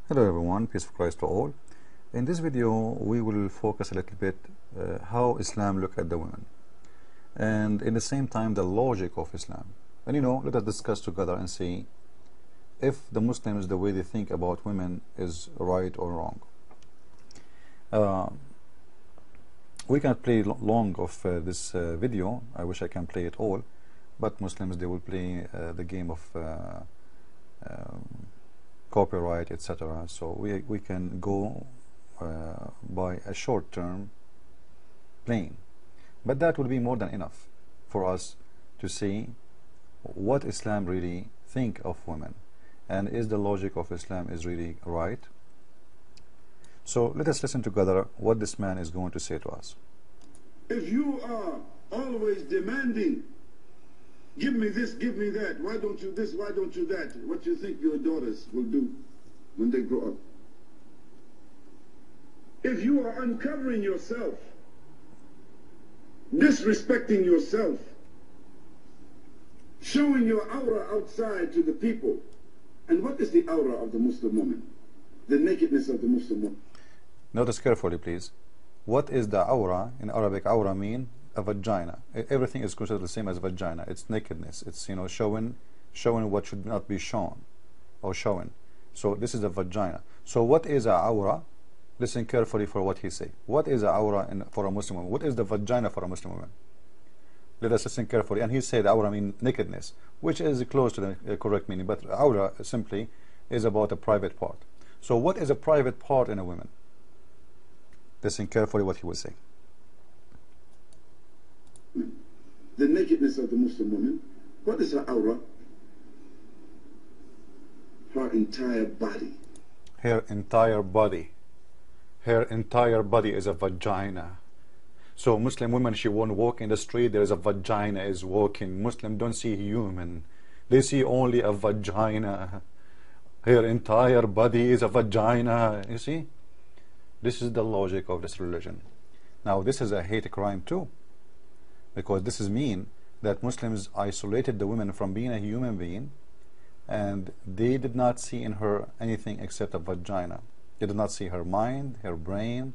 Hello everyone, peace of Christ to all. In this video we will focus a little bit how Islam look at the women, and in the same time the logic of Islam. And let us discuss together and see if the Muslims, the way they think about women, is right or wrong. We can't play long of this video. I wish I can play it all, but Muslims, they will play the game of copyright, etc. So we can go by a short term playing, but that will be more than enough for us to see what Islam really think of women, and is the logic of Islam is really right. So let us listen together what this man is going to say to us. If you are always demanding, give me this, give me that, why don't you this, why don't you that, what do you think your daughters will do when they grow up? If you are uncovering yourself, disrespecting yourself, showing your aura outside to the people, and what is the aura of the Muslim woman? The nakedness of the Muslim woman. Notice carefully, please. What is the aura? In Arabic, aura mean a vagina. Everything is considered the same as vagina. It's nakedness. It's showing what should not be shown or shown. So this is a vagina. So what is a aura? Listen carefully for what he say. What is a aura for a Muslim woman? What is the vagina for a Muslim woman? Let us listen carefully. And he said aura mean nakedness, which is close to the correct meaning. But aura simply is about a private part. So what is a private part in a woman? Listen carefully what he will say. The nakedness of the Muslim woman. What is her aura? Her entire body. Her entire body. Her entire body is a vagina. So Muslim women, she won't walk in the street, there is a vagina is walking. Muslim don't see human, they see only a vagina. Her entire body is a vagina. You see, this is the logic of this religion. Now this is a hate crime too, because this is mean that Muslims isolated the women from being a human being, and they did not see in her anything except a vagina. They did not see her mind, her brain,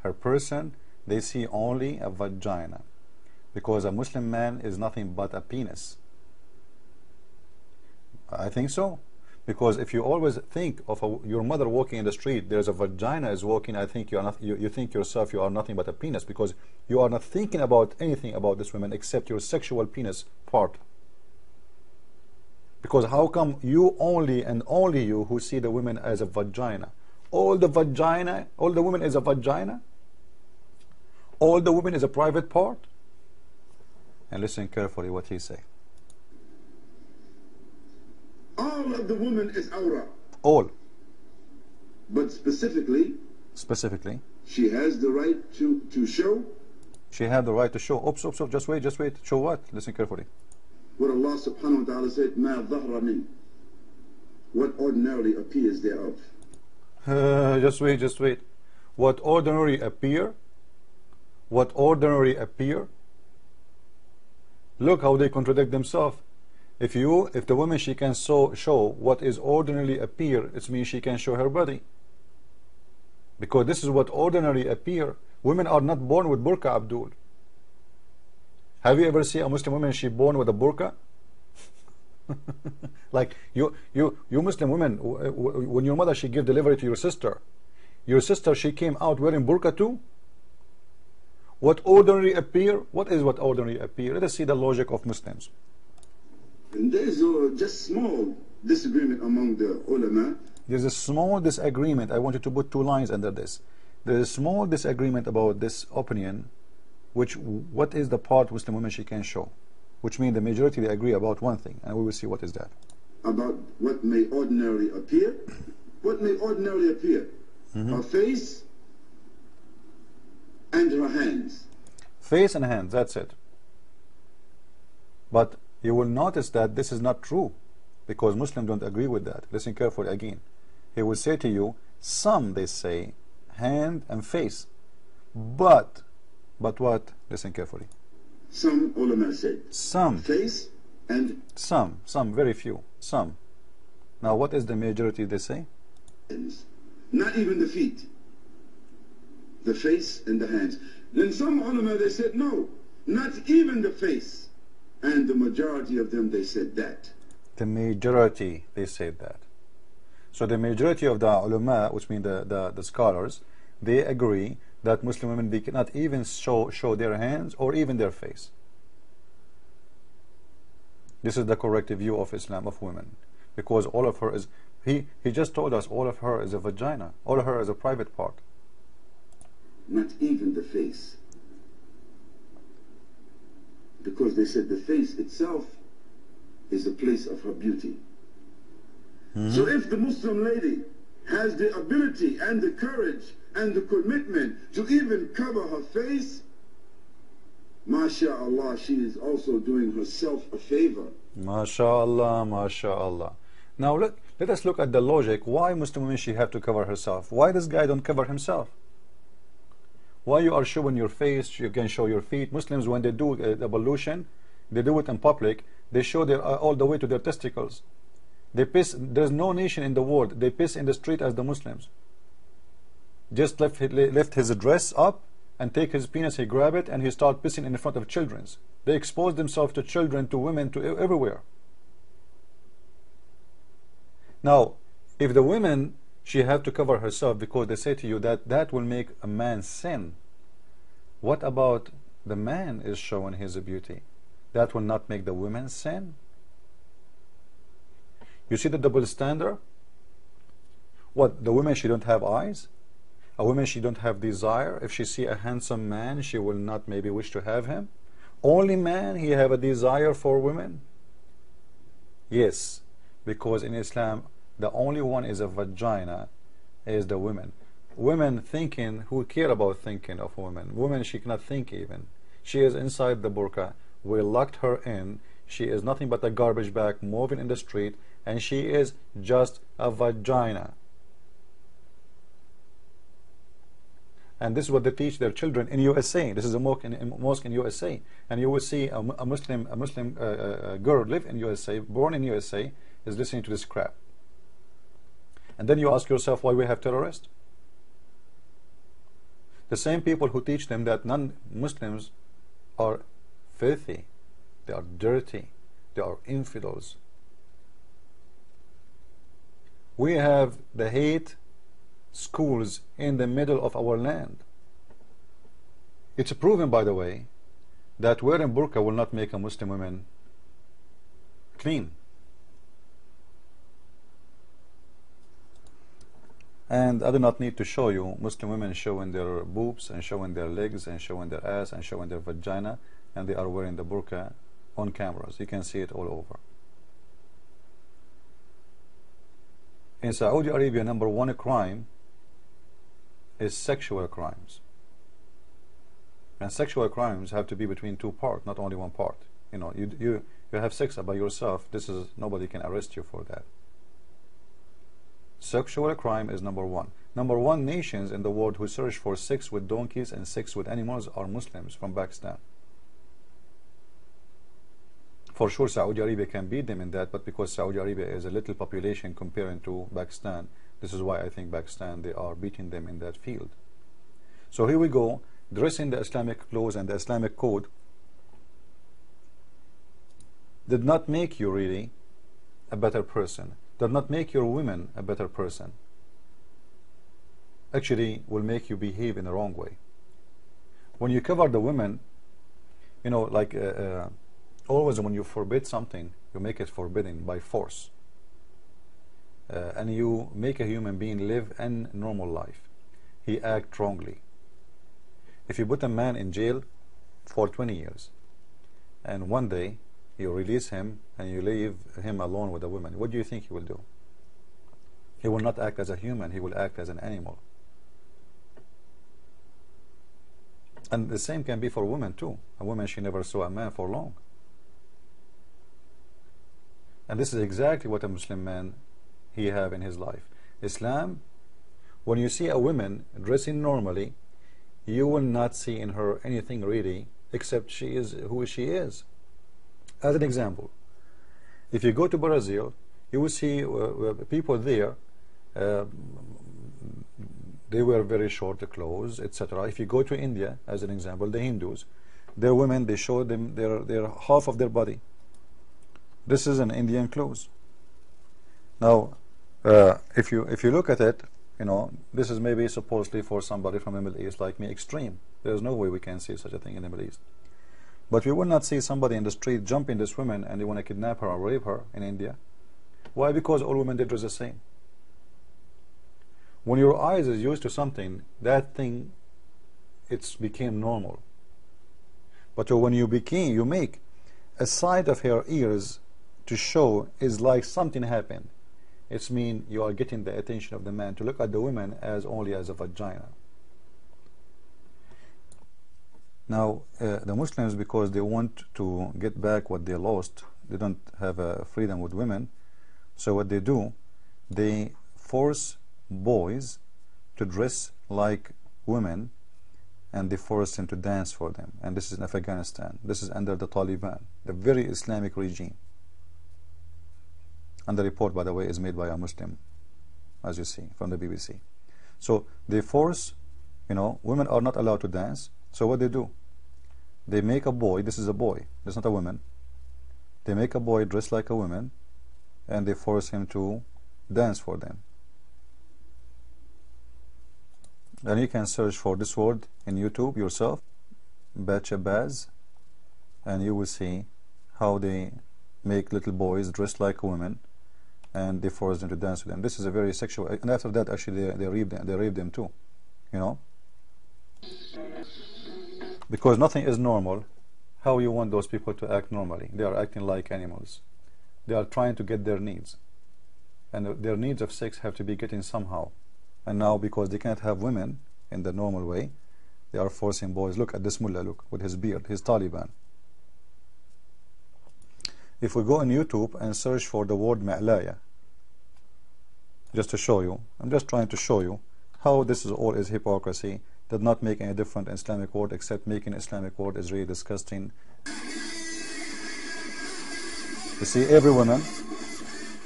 her person. They see only a vagina, because a Muslim man is nothing but a penis. I think so, because if you always think of your mother walking in the street, there's a vagina is walking, I think you think yourself you are nothing but a penis, because you are not thinking about anything about this woman except your sexual penis part. Because how come you only and only you who see the women as a vagina? All the women is a vagina? All the women is a private part? And listen carefully what he say. All of the woman is aura. All. But specifically, she has the right to show. She had the right to show. Oops, just wait. Show what? Listen carefully. What Allah subhanahu wa ta'ala said, ma dhahra min, what ordinarily appears thereof. Just wait. What ordinary appear? What ordinary appear? Look how they contradict themselves. If the woman, she can show what is ordinarily appear, it means she can show her body, because this is what ordinary appear. Women are not born with burqa, Abdul. Have you ever seen a Muslim woman, she born with a burqa? Like you Muslim women, when your mother, she gave delivery to your sister, she came out wearing burqa too? What ordinary appear? What is what ordinary appear? Let us see the logic of Muslims. And there is just small disagreement among the ulama. There's a small disagreement. I want you to put two lines under this. There is a small disagreement about this opinion, what is the part Muslim women she can show, which means the majority, they agree about one thing, and we will see what is that. About what may ordinarily appear. What may ordinarily appear? Her face and her hands. Face and hands, that's it. But you will notice that this is not true, because Muslims don't agree with that. Listen carefully again. He will say to you, some, they say, hand and face. But what? Listen carefully. Some ulama said some face and some, very few, some. Now what is the majority they say? not even the feet, the face and the hands. Then some ulama, they said, no, not even the face. And the majority of them, they said that. The majority, they said that. So the majority of the ulama, which mean the scholars, they agree that Muslim women, they cannot even show their hands or even their face. This is the correct view of Islam of women, because all of her is, he just told us all of her is a vagina, all of her is a private part. Not even the face. Because they said the face itself is a place of her beauty. So if the Muslim lady has the ability and the courage and the commitment to even cover her face, MashaAllah, she is also doing herself a favor. MashaAllah, MashaAllah. Now let us look at the logic. Why Muslim women she have to cover herself? Why this guy don't cover himself? Why you are showing your face? You can show your feet. Muslims, when they do ablution, they do it in public. They show their all the way to their testicles. They piss. There's no nation in the world they piss in the street as the Muslims. Just lift his dress up and take his penis. He grab it and he start pissing in front of children. They expose themselves to children, to women, to everywhere. Now, if the women, she have to cover herself because they say to you that that will make a man sin. What about the man is showing his beauty? That will not make the women sin? You see the double standard? What, the women, she don't have eyes? A woman, she don't have desire? If she see a handsome man, she will not maybe wish to have him? Only man, he have a desire for women? Yes, because in Islam, the only one is a vagina is the women. Women thinking, who care about thinking of women? Women, she cannot think even. She is inside the burqa. We locked her in. She is nothing but a garbage bag moving in the street, and she is just a vagina. And this is what they teach their children in USA. This is a mosque in USA, and you will see a Muslim girl live in USA, born in USA, is listening to this crap. And then you ask yourself why we have terrorists. The same people who teach them that non-Muslims are filthy, they are dirty, they are infidels. We have the hate schools in the middle of our land. It's proven, by the way, that wearing burqa will not make a Muslim woman clean. And I do not need to show you Muslim women showing their boobs and showing their legs and showing their ass and showing their vagina, and they are wearing the burqa on cameras. You can see it all over. In Saudi Arabia, number one crime is sexual crimes. And sexual crimes have to be between two parts, not only one part. You know, you have sex by yourself. This is, nobody can arrest you for that. Sexual crime is number one. Number one nations in the world who search for sex with donkeys and sex with animals are Muslims from Pakistan. For sure Saudi Arabia can beat them in that, but because Saudi Arabia is a little population comparing to Pakistan, this is why I think Pakistan, they are beating them in that field. So here we go, dressing the Islamic clothes and the Islamic code did not make you really a better person, did not make your women a better person. Actually will make you behave in the wrong way. When you cover the women, you know, like always when you forbid something, you make it forbidden by force. And you make a human being live a normal life. He acts wrongly. If you put a man in jail for 20 years and one day you release him and you leave him alone with a woman, what do you think he will do? He will not act as a human, he will act as an animal. And the same can be for women too. A woman, she never saw a man for long. And this is exactly what a Muslim man he have in his life. Islam, when you see a woman dressing normally, you will not see in her anything really except she is who she is. As an example, if you go to Brazil, you will see people there, they wear very short clothes, etc. If you go to India, as an example, the Hindus, their women, they show them their half of their body. This is an Indian clothes. Now, if you look at it, you know, this is maybe supposedly for somebody from the Middle East like me, extreme. There's no way we can see such a thing in the Middle East. But we will not see somebody in the street jumping this woman and they want to kidnap her or rape her in India. Why? Because all women did was the same. When your eyes is used to something, that thing, it's became normal. But when you make a side of her ears to show is like something happened. It's mean you are getting the attention of the man to look at the woman as only as a vagina. Now, the Muslims, because they want to get back what they lost, they don't have freedom with women. So what they do, they force boys to dress like women, and they force them to dance for them. And this is in Afghanistan. This is under the Taliban, the very Islamic regime. And the report, by the way, is made by a Muslim, as you see from the BBC. So they force, you know, women are not allowed to dance. So what they do, they make a boy, this is a boy, this is not a woman, they make a boy dress like a woman, and they force him to dance for them. And you can search for this word in YouTube yourself, Baz, and you will see how they make little boys dressed like women and they force them to dance with them. This is a very sexual, and after that actually they rape them too, you know, because nothing is normal. How you want those people to act normally? They are acting like animals. They are trying to get their needs, and their needs of sex have to be getting somehow. And now, because they can't have women in the normal way, they are forcing boys. Look at this mullah, look, with his beard, his Taliban. If we go on YouTube and search for the word ma'laya, just to show you, I'm just trying to show you how this is all is hypocrisy, does not make any difference in Islamic word, except making Islamic word is really disgusting. You see, every woman,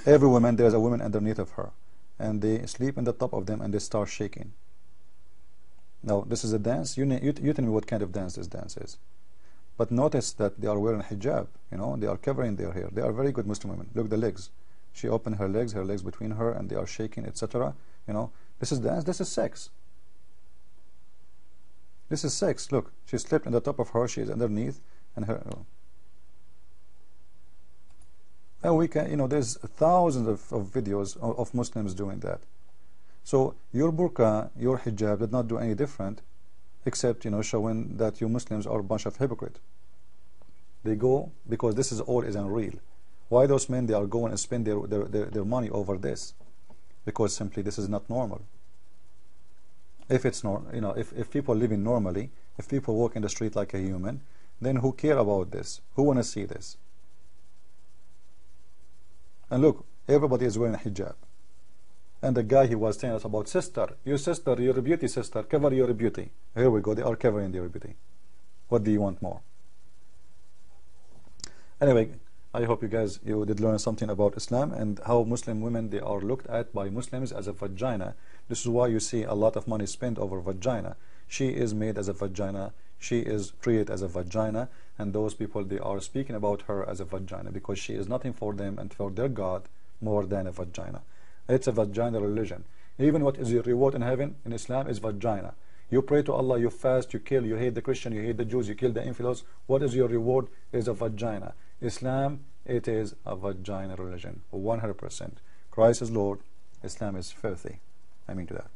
there's a woman underneath of her, and they sleep in the top of them and they start shaking. Now, this is a dance. You tell me what kind of dance this dance is. But notice that they are wearing hijab, you know, they are covering their hair. They are very good Muslim women. Look, the legs. She opened her legs between her, and they are shaking, etc. You know, this is dance, this is sex. This is sex. Look, she slept on the top of her, she is underneath, and her. And we can, you know, there's thousands of videos of Muslims doing that. So your burqa, your hijab did not do any different, except, you know, showing that you Muslims are a bunch of hypocrites. They go, because this is all is unreal. Why those men, they are going and spend their money over this? Because simply this is not normal. If it's not, you know, if people living normally, if people walk in the street like a human, then who care about this? Who want to see this? And look, everybody is wearing a hijab. And the guy, he was telling us about sister, you're a beauty sister, cover your beauty. Here we go, they are covering their beauty. What do you want more? Anyway, I hope you guys, you did learn something about Islam and how Muslim women, they are looked at by Muslims as a vagina. This is why you see a lot of money spent over vagina. She is made as a vagina, she is treated as a vagina, and those people, they are speaking about her as a vagina because she is nothing for them and for their God more than a vagina. It's a vagina religion. Even what is your reward in heaven in Islam is vagina. You pray to Allah, you fast, you kill, you hate the Christian, you hate the Jews, you kill the infidels. What is your reward? Is a vagina. Islam, it is a vagina religion, 100%. Christ is Lord, Islam is filthy. I mean to that.